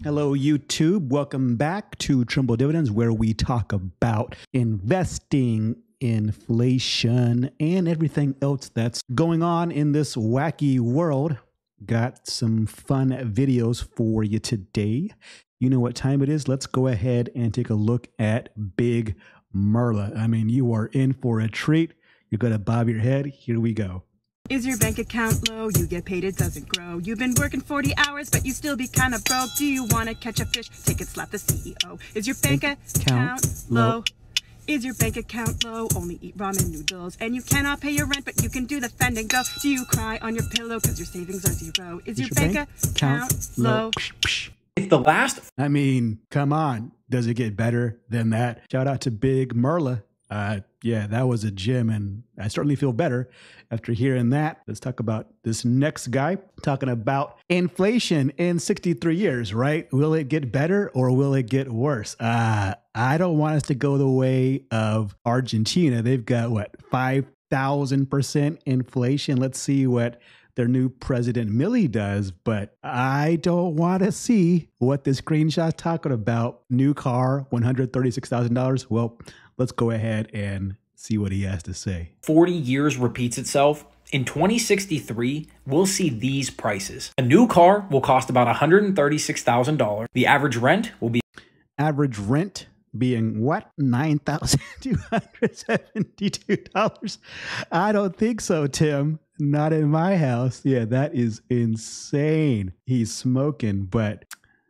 Hello, YouTube. Welcome back to Trimble Dividends, where we talk about investing, inflation, and everything else that's going on in this wacky world. Got some fun videos for you today. You know what time it is. Let's go ahead and take a look at Big Merla. I mean, you are in for a treat. You're going to bob your head. Here we go. Is your bank account low? You get paid, it doesn't grow. You've been working 40 hours, but you still be kind of broke. Do you want to catch a fish? Take it, slap the CEO. Is your bank account low? Is your bank account low? Only eat ramen noodles. And you cannot pay your rent, but you can do the fend and go. Do you cry on your pillow because your savings are zero? Is your bank account low? If the last... I mean, come on. Does it get better than that? Shout out to Big Merla. Yeah, that was a gem, and I certainly feel better after hearing that. Let's talk about this next guy, talking about inflation in 63 years, right? Will it get better or will it get worse? I don't want us to go the way of Argentina. They've got, what, 5,000% inflation? Let's see what their new president Milei does, but I don't want to see what this screenshot's talking about. New car, $136,000. Well, let's go ahead and see what he has to say. 40 years repeats itself. In 2063, we'll see these prices. A new car will cost about $136,000. The average rent will be... Average rent being what? $9,272? I don't think so, Tim. Not in my house. Yeah, that is insane. He's smoking, but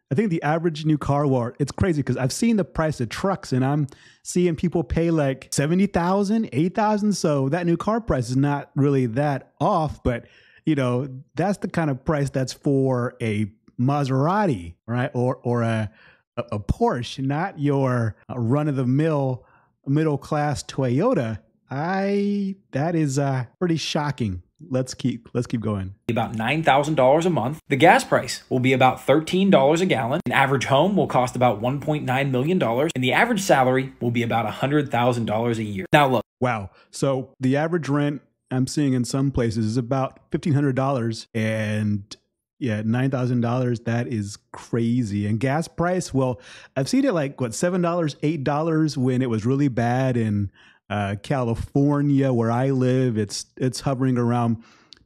I think the average new car, well, it's crazy because I've seen the price of trucks and I'm seeing people pay like $70,000, $80,000. So that new car price is not really that off, but you know, that's the kind of price that's for a Maserati, right? Or a Porsche, not your run-of-the-mill middle-class Toyota. That is pretty shocking. Let's keep going. About $9,000 a month. The gas price will be about $13 a gallon. An average home will cost about $1.9 million. And the average salary will be about $100,000 a year. Now look. Wow. So the average rent I'm seeing in some places is about $1,500. And yeah, $9,000. That is crazy. And gas price, well, I've seen it like, what, $7, $8 when it was really bad in California, where I live. It's hovering around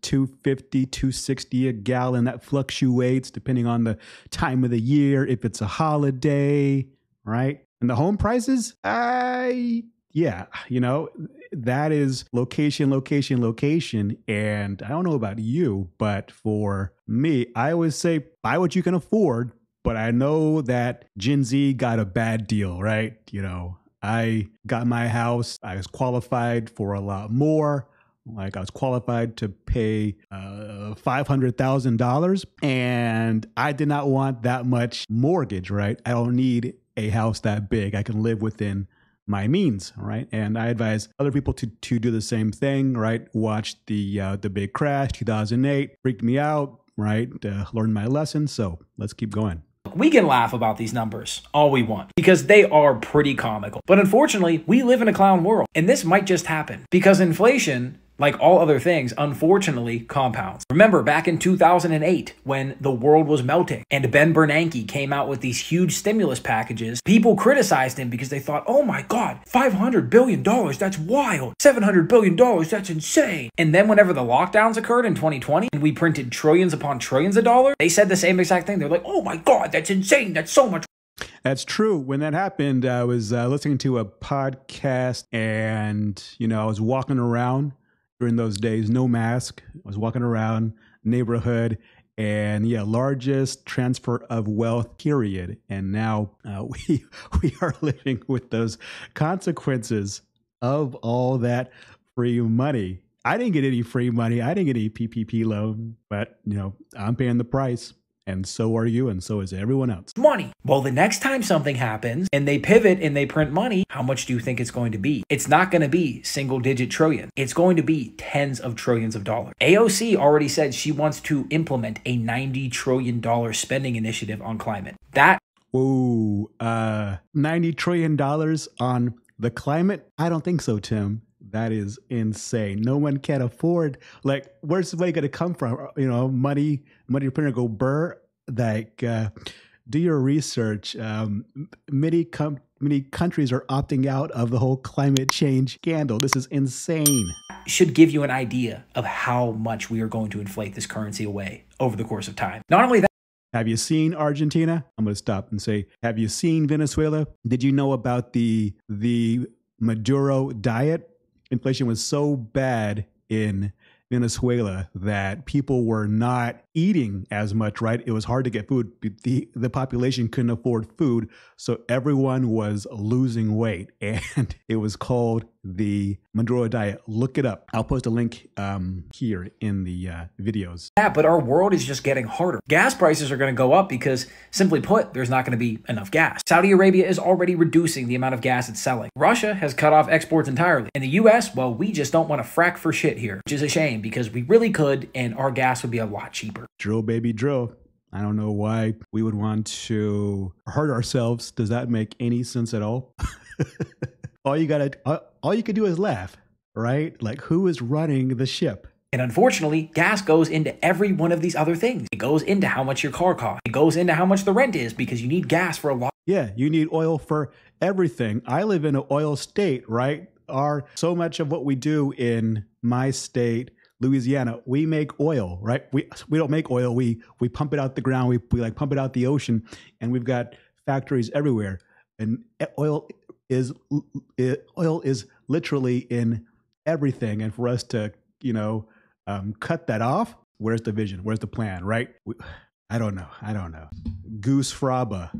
$2.50, $2.60 a gallon. That fluctuates depending on the time of the year, if it's a holiday, right? And the home prices, yeah, you know, that is location. And I don't know about you, but for me, I always say buy what you can afford. But I know that Gen Z got a bad deal, right? You know, I got my house. I was qualified for a lot more. Like I was qualified to pay $500,000, and I did not want that much mortgage, right? I don't need a house that big. I can live within my means, right? And I advise other people to do the same thing, right? Watch the big crash, 2008, freaked me out, right? Learned my lesson. So let's keep going. We can laugh about these numbers all we want because they are pretty comical. But unfortunately, we live in a clown world, and this might just happen because inflation, like all other things, unfortunately compounds. Remember back in 2008 when the world was melting and Ben Bernanke came out with these huge stimulus packages, people criticized him because they thought, oh my God, $500 billion, that's wild. $700 billion, that's insane. And then whenever the lockdowns occurred in 2020 and we printed trillions upon trillions of dollars, they said the same exact thing. They're like, oh my God, that's insane. That's so much. That's true. When that happened, I was listening to a podcast and, you know, I was walking around during those days, no mask. I was walking around neighborhood and yeah, largest transfer of wealth period. And now we are living with those consequences of all that free money. I didn't get any free money. I didn't get any PPP loan, but you know, I'm paying the price. And so are you, and so is everyone else. Money. Well, the next time something happens and they pivot and they print money, how much do you think it's going to be? It's not going to be single-digit trillion. It's going to be tens of trillions of dollars. AOC already said she wants to implement a $90 trillion spending initiative on climate. That... Whoa, $90 trillion on the climate? I don't think so, Tim. That is insane. No one can afford, like, where's the money going to come from? You know, money printer go burr. Like, do your research. Many countries are opting out of the whole climate change scandal. This is insane. Should give you an idea of how much we are going to inflate this currency away over the course of time. Not only that, have you seen Argentina? I'm going to stop and say, have you seen Venezuela? Did you know about the Maduro Diet? Inflation was so bad in Venezuela that people were not eating as much, right? It was hard to get food. The population couldn't afford food, so everyone was losing weight, and it was called the Maduro Diet. Look it up. I'll post a link here in the videos. Yeah, but our world is just getting harder. Gas prices are going to go up because, simply put, there's not going to be enough gas. Saudi Arabia is already reducing the amount of gas it's selling. Russia has cut off exports entirely. In the US, well, we just don't want to frack for shit here, which is a shame because we really could, and our gas would be a lot cheaper. Drill, baby, drill. I don't know why we would want to hurt ourselves. Does that make any sense at all? All you can do is laugh, right? Like, who is running the ship? And unfortunately, gas goes into every one of these other things. It goes into how much your car costs. It goes into how much the rent is because you need gas for a lot. Yeah, you need oil for everything. I live in an oil state, right? So much of what we do in my state, Louisiana, we make oil, right? We don't make oil. We pump it out the ground. We like pump it out the ocean, and we've got factories everywhere. And oil is literally in everything. And for us to, cut that off, where's the vision? Where's the plan, right? I don't know. Goose fraba.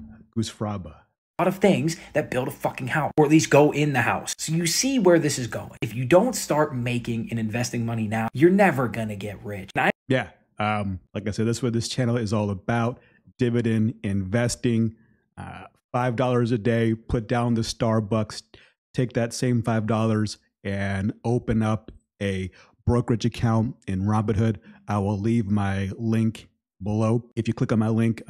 A lot of things that build a fucking house, or at least go in the house. So you see where this is going. If you don't start making and investing money now, you're never gonna get rich. Yeah. Like I said, that's what this channel is all about. Dividend investing. $5 a day, put down the Starbucks, take that same $5 and open up a brokerage account in Robinhood. I will leave my link below. If you click on my link,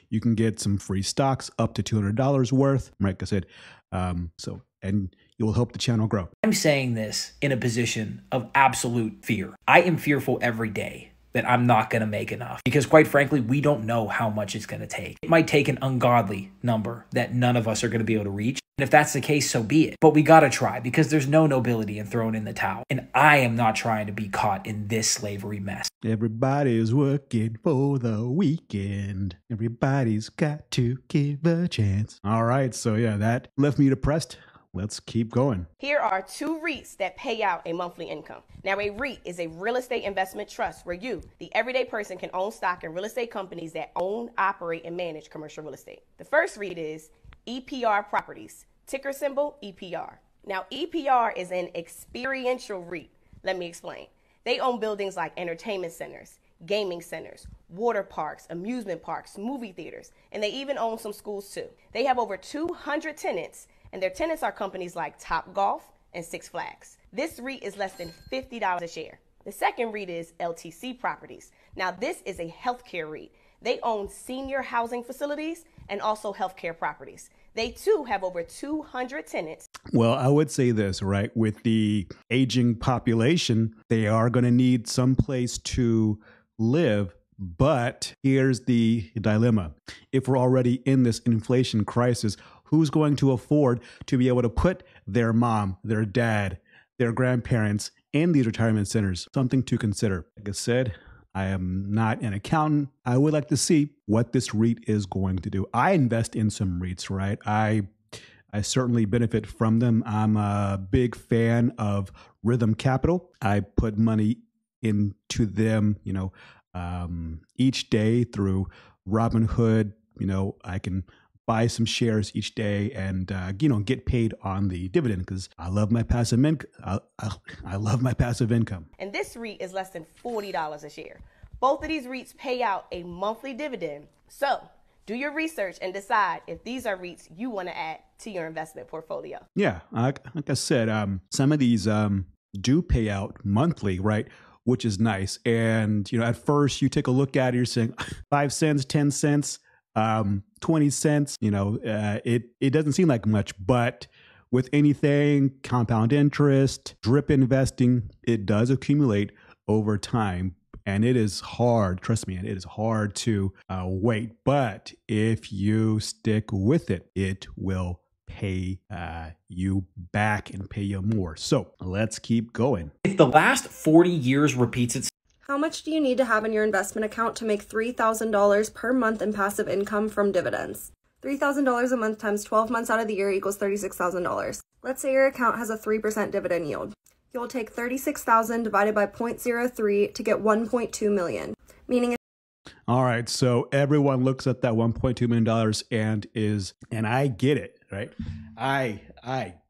you can get some free stocks up to $200 worth. Like I said, and you will help the channel grow. I'm saying this in a position of absolute fear. I am fearful every day that I'm not going to make enough because, quite frankly, we don't know how much it's going to take. It might take an ungodly number that none of us are going to be able to reach. And if that's the case, so be it. But we got to try because there's no nobility in throwing in the towel. And I am not trying to be caught in this slavery mess. Everybody's working for the weekend. Everybody's got to give a chance. All right. So yeah, that left me depressed. Let's keep going. Here are 2 REITs that pay out a monthly income. Now, a REIT is a real estate investment trust where you, the everyday person, can own stock in real estate companies that own, operate, and manage commercial real estate. The first REIT is EPR Properties, ticker symbol EPR. Now, EPR is an experiential REIT. Let me explain. They own buildings like entertainment centers, gaming centers, water parks, amusement parks, movie theaters, and they even own some schools too. They have over 200 tenants, and their tenants are companies like Topgolf and Six Flags. This REIT is less than $50 a share. The second REIT is LTC Properties. Now, this is a healthcare REIT. They own senior housing facilities and also healthcare properties. They too have over 200 tenants. Well, I would say this, right? With the aging population, they are going to need some place to live. But here's the dilemma. If we're already in this inflation crisis, who's going to afford to be able to put their mom, their dad, their grandparents in these retirement centers? Something to consider. Like I said, I am not an accountant. I would like to see what this REIT is going to do. I invest in some REITs, right? I certainly benefit from them. I'm a big fan of Rhythm Capital. I put money into them, each day through Robinhood. I can buy some shares each day and, get paid on the dividend because I love my passive income. I love my passive income. And this REIT is less than $40 a share. Both of these REITs pay out a monthly dividend. So do your research and decide if these are REITs you want to add to your investment portfolio. Yeah, like I said, some of these do pay out monthly, right? Which is nice. And, at first you take a look at it, you're saying 5 cents, 10 cents, 20 cents, it doesn't seem like much, but with anything, compound interest, drip investing, it does accumulate over time. And it is hard, trust me, it is hard to wait. But if you stick with it, it will pay you back and pay you more. So let's keep going. If the last 40 years repeats itself, how much do you need to have in your investment account to make $3,000 per month in passive income from dividends? $3,000 a month times 12 months out of the year equals $36,000. Let's say your account has a 3% dividend yield. You'll take 36,000 divided by 0.03 to get 1.2 million, meaning. All right, so everyone looks at that $1.2 million and I get it, right? I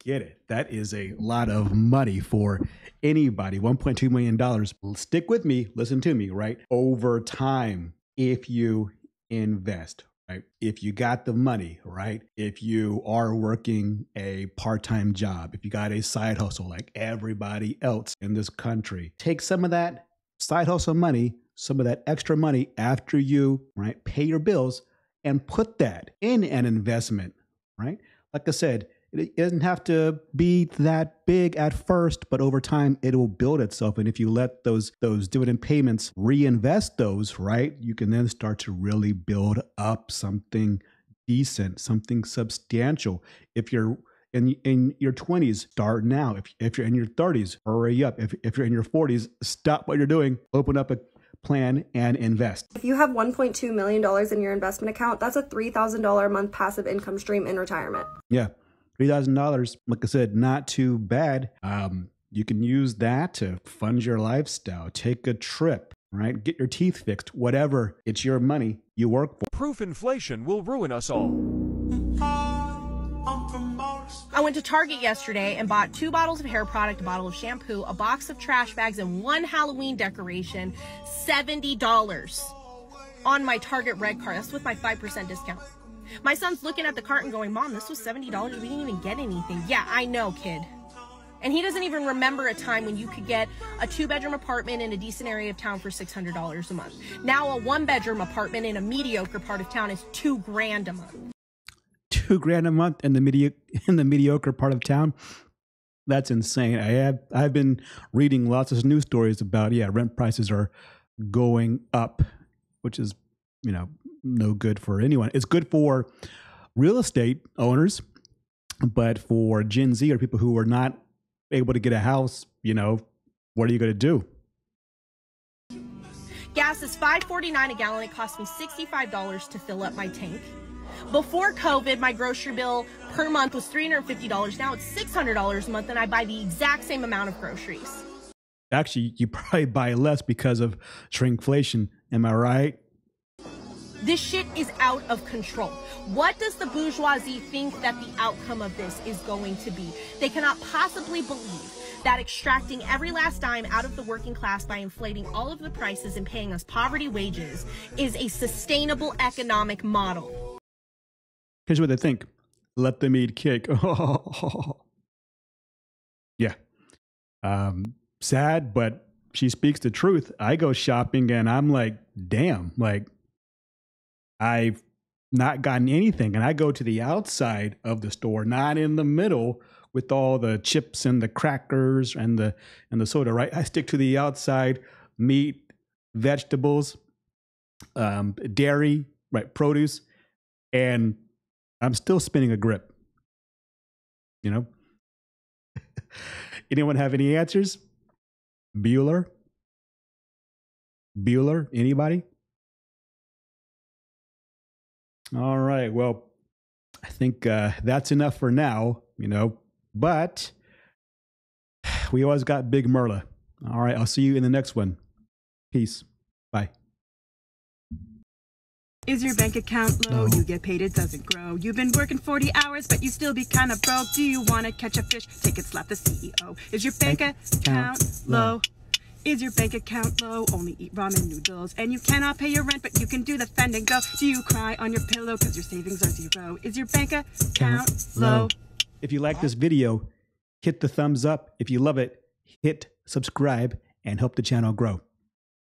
get it. That is a lot of money for anybody. $1.2 million. Stick with me, listen to me, right? Over time, if you invest, right? If you got the money, right? If you are working a part-time job, if you got a side hustle like everybody else in this country, take some of that side hustle money, some of that extra money after you, right, pay your bills and put that in an investment, right? Like I said, it doesn't have to be that big at first, but over time it will build itself. And if you let those dividend payments reinvest those, right, you can then start to really build up something decent, something substantial. If you're in your 20s, start now. If you're in your 30s, hurry up. If you're in your 40s, stop what you're doing, open up a plan and invest. If you have $1.2 million in your investment account, that's a $3,000 a month passive income stream in retirement. Yeah. $3,000, like I said, not too bad. You can use that to fund your lifestyle, take a trip, right? Get your teeth fixed, whatever. It's your money you work for. Proof inflation will ruin us all. I went to Target yesterday and bought 2 bottles of hair product, a bottle of shampoo, a box of trash bags, and 1 Halloween decoration, $70 on my Target Red card. That's with my 5% discount. My son's looking at the cart and going, Mom, this was $70. We didn't even get anything. Yeah, I know, kid. And he doesn't even remember a time when you could get a 2-bedroom apartment in a decent area of town for $600 a month. Now a 1-bedroom apartment in a mediocre part of town is $2,000 a month. $2,000 a month in the mediocre part of town. That's insane. I've been reading lots of news stories about, rent prices are going up, which is, no good for anyone. It's good for real estate owners, but for Gen Z or people who are not able to get a house, what are you going to do? Gas is $5.49 a gallon. It cost me $65 to fill up my tank. Before COVID, my grocery bill per month was $350. Now it's $600 a month, and I buy the exact same amount of groceries. Actually, you probably buy less because of shrinkflation. Am I right? This shit is out of control. What does the bourgeoisie think that the outcome of this is going to be? They cannot possibly believe that extracting every last dime out of the working class by inflating all of the prices and paying us poverty wages is a sustainable economic model. Here's what they think. Let them eat cake. Yeah. Sad, but she speaks the truth. I go shopping and I'm like, damn, like I've not gotten anything. And I go to the outside of the store, not in the middle with all the chips and the crackers and the soda, right? I stick to the outside, meat, vegetables, dairy, right? Produce. And I'm still spinning a grip, Anyone have any answers? Bueller? Anybody? All right. Well, I think that's enough for now, but we always got Big Merla. All right. I'll see you in the next one. Peace. Bye. Is your bank account low? You get paid, it doesn't grow. You've been working 40 hours, but you still be kind of broke. Do you want to catch a fish? Take it, slap the CEO. Is your bank account low? Is your bank account low? Only eat ramen noodles. And you cannot pay your rent, but you can do the fend and go. Do you cry on your pillow because your savings are zero? Is your bank account low? If you like this video, hit the thumbs up. If you love it, hit subscribe and help the channel grow.